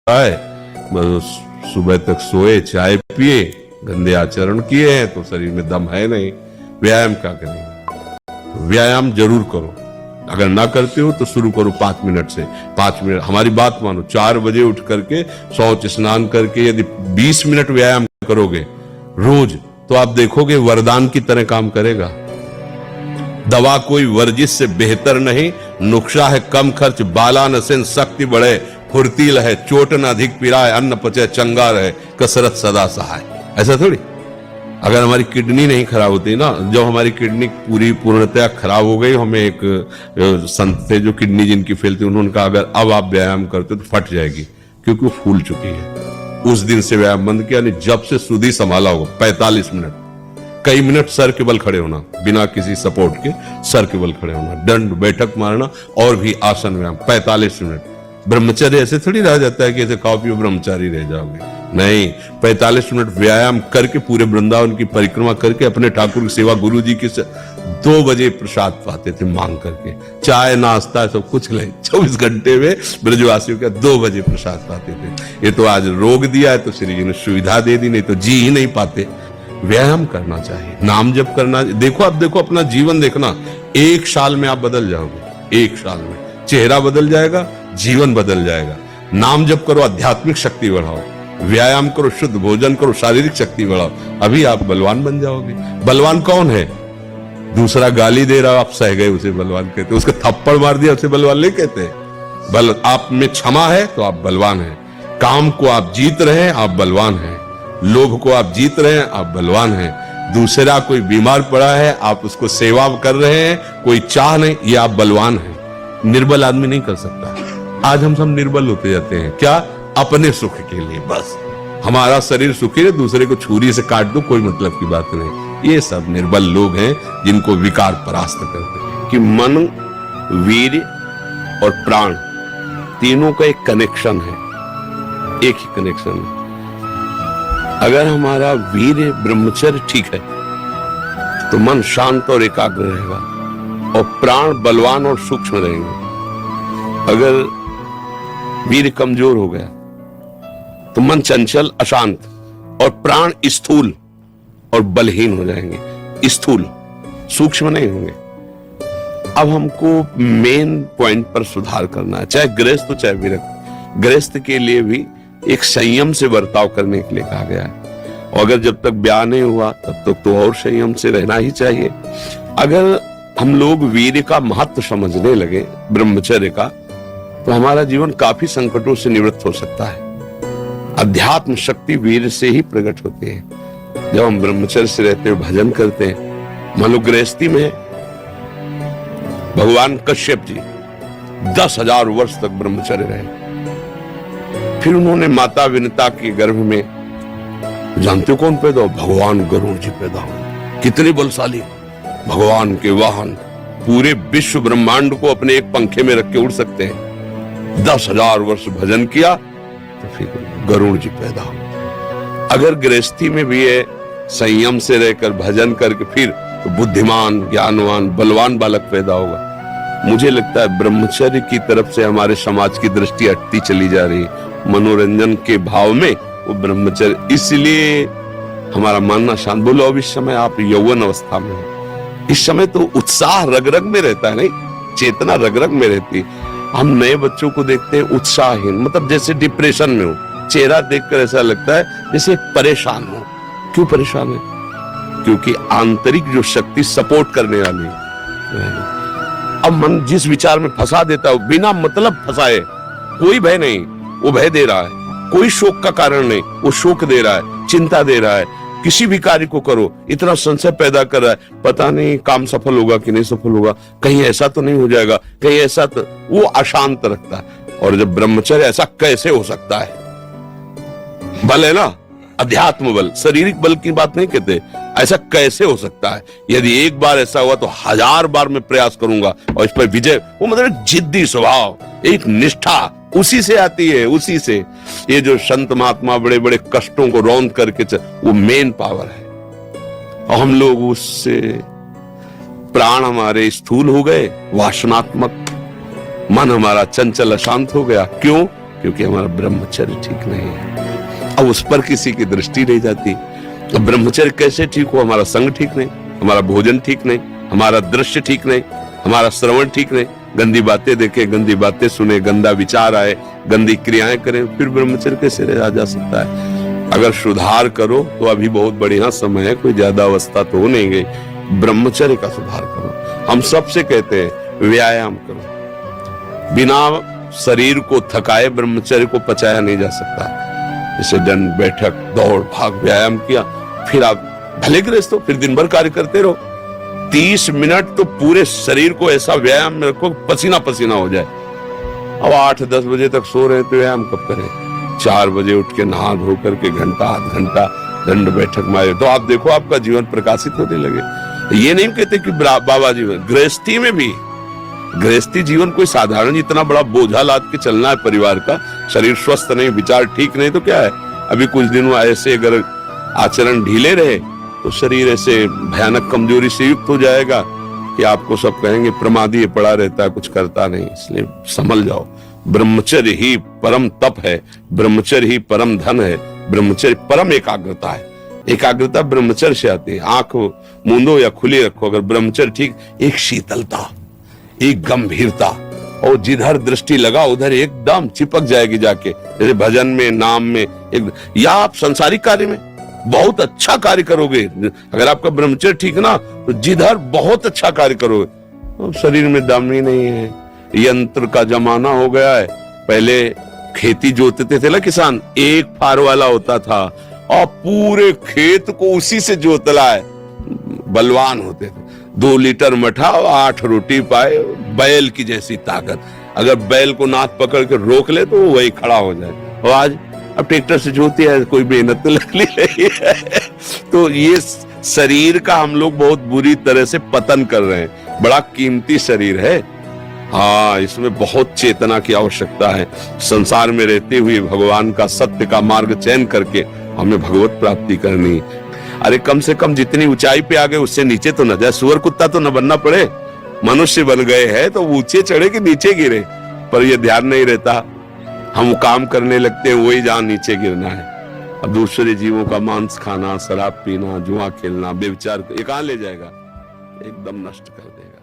है, बस सुबह तक सोए, चाय पिए, गंदे आचरण किए हैं तो शरीर में दम है नहीं, व्यायाम क्या करेंगे? व्यायाम जरूर करो, अगर ना करते हो तो शुरू करो 5 मिनट से। 5 मिनट, हमारी बात मानो, 4 बजे उठ करके शौच स्नान करके यदि 20 मिनट व्यायाम करोगे रोज, तो आप देखोगे वरदान की तरह काम करेगा। दवा कोई वर्जिश से बेहतर नहीं, नुक्शा है कम खर्च, बाला नसेन शक्ति बढ़े, फुर्तील है, चोट न अधिक पिराए, अन्न पचे चंगा रहे, कसरत सदा सहाय। ऐसा थोड़ी, अगर हमारी किडनी नहीं खराब होती ना, जब हमारी किडनी पूरी पूर्णतया खराब हो गई, हमें एक संत थे जो किडनी जिनकी फेल थी, उन्होंने कहा अगर अब आप व्यायाम करते तो फट जाएगी, क्योंकि वो फूल चुकी है। उस दिन से व्यायाम बंद किया, नहीं जब से सुधी संभाला होगा 45 मिनट, कई मिनट सर के बल खड़े होना, बिना किसी सपोर्ट के सर के बल खड़े होना, दंड बैठक मारना और भी आसन व्यायाम 45 मिनट। ब्रह्मचर्य ऐसे थोड़ी रह जाता है कि ऐसे खाओ पियो ब्रह्मचारी रह जाओगे, नहीं, 45 मिनट व्यायाम करके पूरे वृंदावन की परिक्रमा करके अपने ठाकुर की सेवा, गुरु जी की 2 बजे प्रसाद पाते थे मांग करके, चाय नाश्ता सब कुछ ले 24 घंटे में ब्रजवासियों का 2 बजे प्रसाद पाते थे। ये तो आज रोक दिया है तो श्री जी ने सुविधा दे दी, नहीं तो जी ही नहीं पाते। व्यायाम करना चाहिए, नाम जप करना। देखो, आप देखो अपना जीवन देखना, 1 साल में आप बदल जाओगे, 1 साल में चेहरा बदल जाएगा, जीवन बदल जाएगा। नाम जप करो, आध्यात्मिक शक्ति बढ़ाओ, व्यायाम करो, शुद्ध भोजन करो, शारीरिक शक्ति बढ़ाओ, अभी आप बलवान बन जाओगे। बलवान कौन है? दूसरा गाली दे रहा, आप सह गए उसे बलवान कहते, उसका थप्पड़ मार दिया उसे बलवान नहीं कहते। बल आप में क्षमा है तो आप बलवान हैं, काम को आप जीत रहे हैं आप बलवान हैं, लोभ को आप जीत रहे हैं आप बलवान हैं, दूसरा कोई बीमार पड़ा है आप उसको सेवा कर रहे हैं, कोई चाह नहीं, ये आप बलवान हैं। निर्बल आदमी नहीं कर सकता। आज हम सब निर्बल होते जाते हैं, क्या? अपने सुख के लिए, बस हमारा शरीर सुखी है, दूसरे को छुरी से काट दो, कोई मतलब की बात नहीं। ये सब निर्बल लोग हैं जिनको विकार परास्त करते हैं। कि मन, वीर और प्राण तीनों का एक कनेक्शन है, एक ही कनेक्शन है। अगर हमारा वीर ब्रह्मचर्य ठीक है तो मन शांत और एकाग्र रहेगा और प्राण बलवान और सूक्ष्म रहेंगे। अगर वीर कमजोर हो गया तो मन चंचल अशांत और प्राण स्थूल और बलहीन हो जाएंगे, स्थूल, सूक्ष्म नहीं होंगे। अब हमको मेन पॉइंट पर सुधार करना है, चाहे गृहस्थ हो चाहे विरक्त। गृहस्थ के लिए भी एक संयम से बर्ताव करने के लिए कहा गया है, और अगर जब तक ब्याह नहीं हुआ तब तक तो और संयम से रहना ही चाहिए। अगर हम लोग वीर का महत्व समझने लगे, ब्रह्मचर्य का, तो हमारा जीवन काफी संकटों से निवृत्त हो सकता है। अध्यात्म शक्ति वीर से ही प्रकट होती है। जब हम ब्रह्मचर्य से रहते हैं, भजन करते हैं, मनुगृहस्थी में भगवान कश्यप जी 10,000 वर्ष तक ब्रह्मचर्य रहे। फिर उन्होंने माता विनता के गर्भ में, जानते हो कौन पैदा हो? भगवान गरुड़ जी पैदा हो। कितने बलशाली, भगवान के वाहन, पूरे विश्व ब्रह्मांड को अपने एक पंखे में रख के उड़ सकते हैं। 10,000 वर्ष भजन किया तो फिर गरुड़ जी पैदा हो। अगर गृहस्थी में भी है, संयम से रहकर भजन करके फिर तो बुद्धिमान, ज्ञानवान, बलवान बालक पैदा होगा। मुझे लगता है ब्रह्मचर्य की तरफ से हमारे समाज की दृष्टि हटती चली जा रही है। मनोरंजन के भाव में वो ब्रह्मचर्य, इसलिए हमारा मानना शांत। बोलो, अब इस समय आप यौवन अवस्था में हो, इस समय तो उत्साह रग रग में रहता है, नहीं, चेतना रग रग में रहती है। हम नए बच्चों को देखते हैं उत्साहहीन, मतलब जैसे डिप्रेशन में हो, चेहरा देखकर ऐसा लगता है जैसे परेशान हो। क्यों परेशान है? क्योंकि आंतरिक जो शक्ति सपोर्ट करने वाली है, अब मन जिस विचार में फंसा देता है, बिना मतलब फंसाए, कोई भय नहीं, वो भय दे रहा है, कोई शोक का कारण नहीं, वो शोक दे रहा है, चिंता दे रहा है। किसी भी कार्य को करो, इतना संशय पैदा कर रहा है, पता नहीं काम सफल होगा कि नहीं सफल होगा, कहीं ऐसा तो नहीं हो जाएगा, कहीं ऐसा तो, वो अशांत रखता है। और जब ब्रह्मचर्य, ऐसा कैसे हो सकता है? बल है ना, अध्यात्म बल, शारीरिक बल की बात नहीं कहते, ऐसा कैसे हो सकता है? यदि एक बार ऐसा हुआ तो 1000 बार मैं प्रयास करूंगा और इस पर विजय। वो मतलब जिद्दी स्वभाव, एक निष्ठा, उसी से आती है, उसी से। ये जो संत महात्मा बड़े बड़े कष्टों को रौंद करके वो मेन पावर है। और हम लोग उससे, प्राण हमारे स्थूल हो गए, वासनात्मक, मन हमारा चंचल अशांत हो गया। क्यों? क्योंकि हमारा ब्रह्मचर्य ठीक नहीं है। अब उस पर किसी की दृष्टि नहीं जाती। तो ब्रह्मचर्य कैसे ठीक हो? हमारा संग ठीक नहीं, हमारा भोजन ठीक नहीं, हमारा दृश्य ठीक नहीं, हमारा श्रवण ठीक नहीं, गंदी बातें देखें, गंदी बातें सुने, गंदा विचार आए, गंदी क्रियाएं करें, फिर ब्रह्मचर्य कैसे रहा जा सकता है? अगर सुधार करो तो अभी बहुत बढ़िया समय है, कोई ज्यादा अवस्था तो हो नहीं गई। ब्रह्मचर्य का सुधार करो। हम सबसे कहते हैं व्यायाम करो। बिना शरीर को थकाए ब्रह्मचर्य को पचाया नहीं जा सकता। जैसे दंड बैठक, दौड़ भाग, व्यायाम किया, फिर आप भले गृहस्थ हो, फिर दिन भर कार्य करते रहो। 30 मिनट तो पूरे शरीर को ऐसा व्यायाम में रखो पसीना पसीना हो जाए। अब 8-10 बजे तक सो रहे तो व्यायाम कब करें? 4 बजे उठ के नहा धो करके घंटा आध घंटा दंड बैठक मारे तो आप देखो आपका जीवन प्रकाशित होने लगे। ये नहीं कहते कि बाबा जीवन, गृहस्थी में भी, गृहस्थी जीवन कोई साधारण इतना बड़ा बोझा लाद के चलना है परिवार का। शरीर स्वस्थ नहीं, विचार ठीक नहीं तो क्या है? अभी कुछ दिनों ऐसे अगर आचरण ढीले रहे तो शरीर ऐसे भयानक कमजोरी से युक्त हो जाएगा कि आपको सब कहेंगे प्रमादी पड़ा रहता है, कुछ करता नहीं। इसलिए संभल जाओ। ब्रह्मचर्य ही परम तप है, ब्रह्मचर्य ही परम धन है, ब्रह्मचर्य परम एकाग्रता है। एकाग्रता ब्रह्मचर्य से आती है। आंख मूंदो या खुली रखो, अगर ब्रह्मचर्य ठीक, एक शीतलता, एक गंभीरता, और जिधर दृष्टि लगा उधर एकदम चिपक जाएगी जाके। जैसे भजन में, नाम में, एक, या आप संसारिक कार्य में बहुत अच्छा कार्य करोगे। अगर आपका ब्रह्मचर्य ठीक ना तो जिधर बहुत अच्छा कार्य करोगे। तो शरीर में दम ही नहीं है। यंत्र का जमाना हो गया है। पहले खेती जोतते थे ना किसान, एक फार वाला होता था और पूरे खेत को उसी से जोतला है। बलवान होते थे। 2 लीटर मठा और 8 रोटी पाए, बैल की जैसी ताकत। अगर बैल को नाथ पकड़ के रोक ले तो वही खड़ा हो जाए। और आज अब ट्रैक्टर से जोती है, कोई मेहनत तो लगनी नहीं है। तो ये शरीर का हम लोग बहुत बुरी तरह से पतन कर रहे हैं। बड़ा कीमती शरीर है। हाँ, इसमें बहुत चेतना की आवश्यकता है। संसार में रहते हुए भगवान का सत्य का मार्ग चयन करके हमें भगवत प्राप्ति करनी। अरे कम से कम जितनी ऊंचाई पे आ गए उससे नीचे तो न जाए। सुअर कुत्ता तो न बनना पड़े। मनुष्य बन गए हैं तो ऊंचे चढ़े कि नीचे गिरे, पर यह ध्यान नहीं रहता। हम काम करने लगते हैं वही जहां नीचे गिरना है। अब दूसरे जीवों का मांस खाना, शराब पीना, जुआ खेलना, बेविचार, ये कहां ले जाएगा? एकदम नष्ट कर देगा।